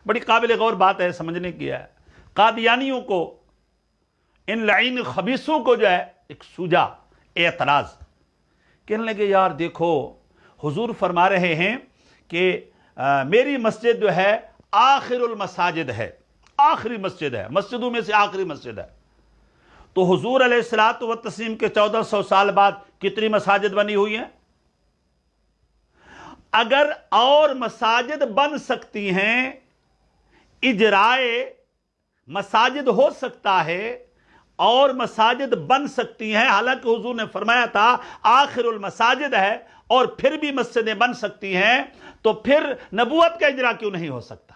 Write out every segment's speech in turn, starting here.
بڑی قابل غور بات ہے، سمجھنے کی ہے۔ قادیانیوں کو، ان لعین خبیثوں کو جو ہے ایک سوجا اعتراض، کہنے لگے یار دیکھو حضور فرما رہے ہیں کہ میری مسجد جو ہے آخر المساجد ہے، آخری مسجد ہے، مسجدوں میں سے آخری مسجد ہے۔ تو حضور علیہ الصلوۃ والتسلیم کے 1400 سال بعد کتنی مساجد بنی ہوئی ہیں؟ اگر اور مساجد بن سکتی ہیں، اجرائے مساجد ہو سکتا ہے اور مساجد بن سکتی ہیں، حالانکہ حضور نے فرمایا تھا آخر المساجد ہے، اور پھر بھی مسجدیں بن سکتی ہیں، تو پھر نبوت کا اجرا کیوں نہیں ہو سکتا؟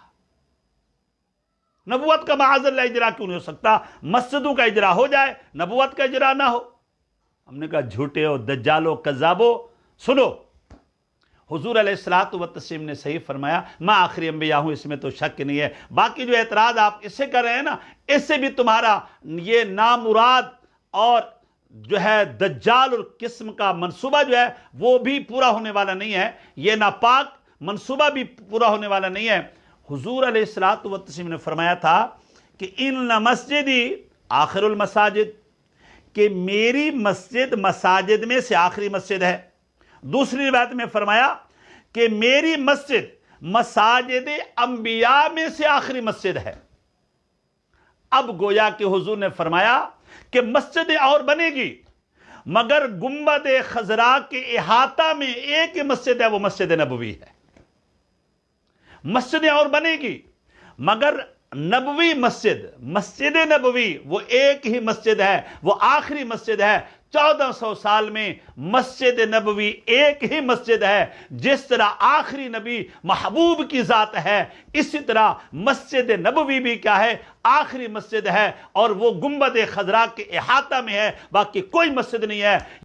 نبوت کا معاذ اللہ اجرا کیوں نہیں ہو سکتا؟ مسجدوں کا اجرا ہو جائے، نبوت کا اجرا نہ ہو۔ ہم نے کہا جھوٹے ہو، دجالو، کذابو، سنو، حضور علیہ الصلوۃ والتسلیم نے صحیح فرمایا، میں آخری انبیاء ہوں، اس میں تو شک نہیں ہے۔ باقی جو اعتراض آپ اس سے کر رہے ہیں نا، اس سے بھی تمہارا یہ نامراد اور جو ہے دجال اور قسم کا منصوبہ جو ہے وہ بھی پورا ہونے والا نہیں ہے، یہ ناپاک منصوبہ بھی پورا ہونے والا نہیں ہے۔ حضور علیہ الصلوۃ والتسلیم نے فرمایا تھا کہ ان مسجدی آخر المساجد، کہ میری مسجد مساجد میں سے آخری مسجد ہے۔ دوسری روایت میں فرمایا کہ میری مسجد مساجد انبیاء میں سے آخری مسجد ہے۔ اب گویا کہ حضور نے فرمایا کہ مسجد اور بنے گی، مگر گنبد خضرا کے احاطہ میں ایک ہی مسجد ہے، وہ مسجد نبوی ہے۔ مسجد اور بنے گی مگر نبوی مسجد، مسجد نبوی وہ ایک ہی مسجد ہے، وہ آخری مسجد ہے۔ 1400 سال میں مسجد نبوی ایک ہی مسجد ہے۔ جس طرح آخری نبی محبوب کی ذات ہے، اسی طرح مسجد نبوی بھی کیا ہے؟ آخری مسجد ہے، اور وہ گنبد خضرا کے احاطہ میں ہے، باقی کوئی مسجد نہیں ہے۔